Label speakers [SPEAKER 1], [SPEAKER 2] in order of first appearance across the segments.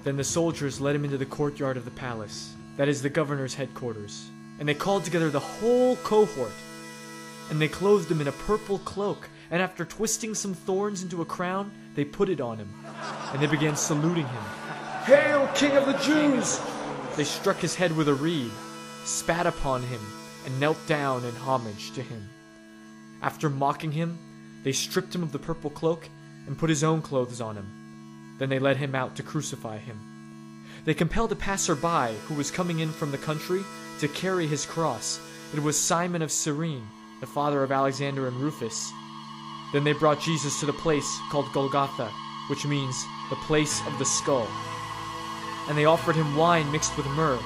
[SPEAKER 1] Then the soldiers led him into the courtyard of the palace, that is the governor's headquarters, and they called together the whole cohort. And they clothed him in a purple cloak, and after twisting some thorns into a crown, they put it on him, and they began saluting him. "Hail, King of the Jews!" They struck his head with a reed, spat upon him, and knelt down in homage to him. After mocking him, they stripped him of the purple cloak and put his own clothes on him. Then they led him out to crucify him. They compelled a passer-by who was coming in from the country to carry his cross. It was Simon of Cyrene, the father of Alexander and Rufus. Then they brought Jesus to the place called Golgotha, which means the place of the skull. And they offered him wine mixed with myrrh,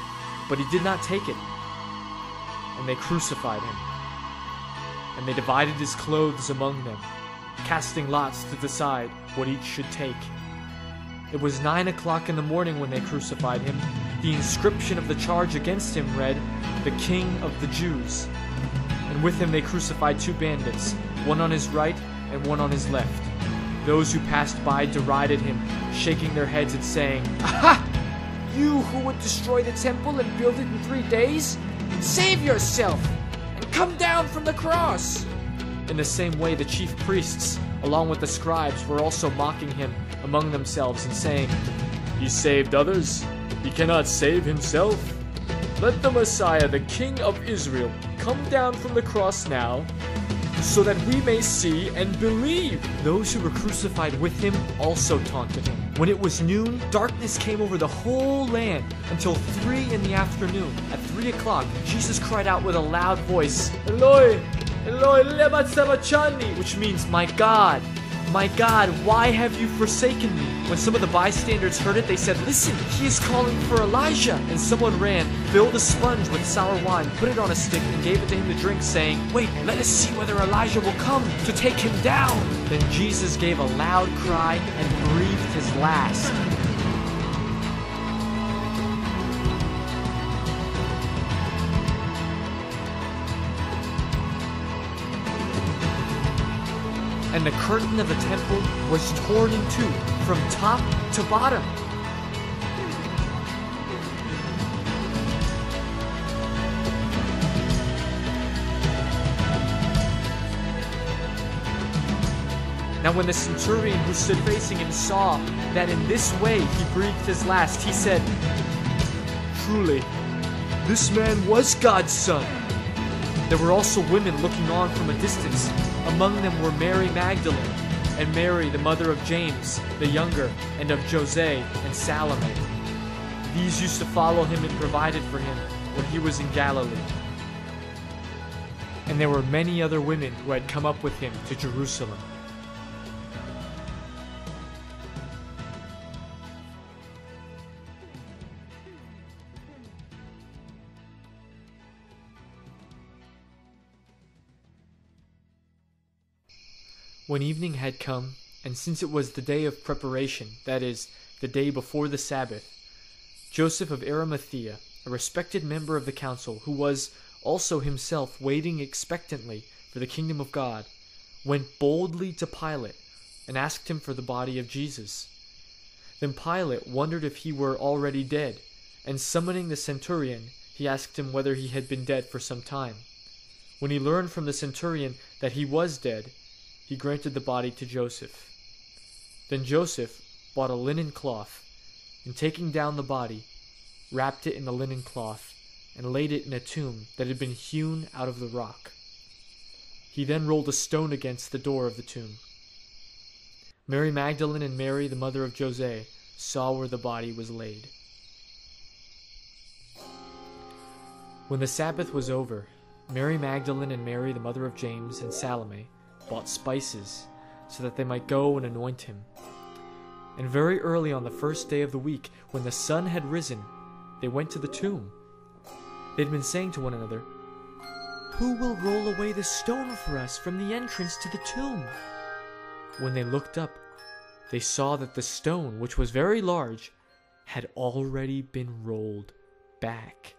[SPEAKER 1] but he did not take it. And they crucified him. And they divided his clothes among them, casting lots to decide what each should take. It was 9 o'clock in the morning when they crucified him. The inscription of the charge against him read, "The King of the Jews." And with him they crucified 2 bandits, one on his right and one on his left. Those who passed by derided him, shaking their heads and saying, "Aha! You who would destroy the temple and build it in 3 days? Save yourself and come down from the cross!" In the same way, the chief priests, along with the scribes, were also mocking him among themselves and saying, "He saved others. He cannot save himself. Let the Messiah, the King of Israel, come down from the cross now, so that we may see and believe." Those who were crucified with him also taunted him. When it was noon, darkness came over the whole land until 3 in the afternoon. At 3 o'clock, Jesus cried out with a loud voice, "Eloi, Eloi, lema sabachthani," which means, my God, why have you forsaken me?" When some of the bystanders heard it, they said, "Listen, he is calling for Elijah." And someone ran, filled a sponge with sour wine, put it on a stick, and gave it to him to drink, saying, "Wait, let us see whether Elijah will come to take him down." Then Jesus gave a loud cry and breathed his last. And the curtain of the temple was torn in two from top to bottom. Now when the centurion who stood facing him saw that in this way he breathed his last, he said, "Truly, this man was God's son." There were also women looking on from a distance. Among them were Mary Magdalene, and Mary, the mother of James, the younger, and of Jose and Salome. These used to follow him and provided for him when he was in Galilee. And there were many other women who had come up with him to Jerusalem. When evening had come, and since it was the day of preparation, that is, the day before the Sabbath, Joseph of Arimathea, a respected member of the council, who was also himself waiting expectantly for the kingdom of God, went boldly to Pilate and asked him for the body of Jesus. Then Pilate wondered if he were already dead, and summoning the centurion, he asked him whether he had been dead for some time. When he learned from the centurion that he was dead, he granted the body to Joseph. Then Joseph bought a linen cloth, and taking down the body, wrapped it in the linen cloth, and laid it in a tomb that had been hewn out of the rock. He then rolled a stone against the door of the tomb. Mary Magdalene and Mary, the mother of Jose, saw where the body was laid. When the Sabbath was over, Mary Magdalene and Mary, the mother of James, and Salome bought spices so that they might go and anoint him. And very early on the first day of the week, when the sun had risen, they went to the tomb. They had been saying to one another, "Who will roll away the stone for us from the entrance to the tomb?" When they looked up, they saw that the stone, which was very large, had already been rolled back.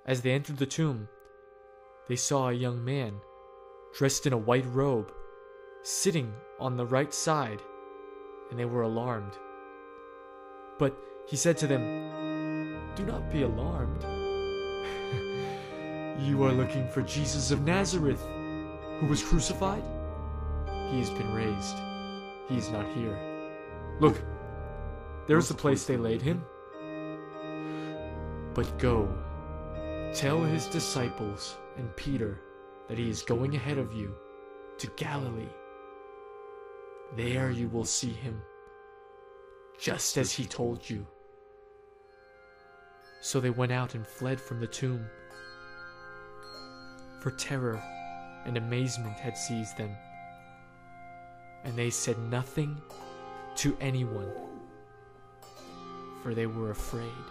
[SPEAKER 1] As they entered the tomb, they saw a young man, dressed in a white robe, sitting on the right side, and they were alarmed. But he said to them, "Do not be alarmed. You are looking for Jesus of Nazareth, who was crucified? He has been raised. He is not here. Look, there's the place they laid him. But go, tell his disciples and Peter that he is going ahead of you to Galilee. There you will see him, just as he told you." So they went out and fled from the tomb, for terror and amazement had seized them, and they said nothing to anyone, for they were afraid.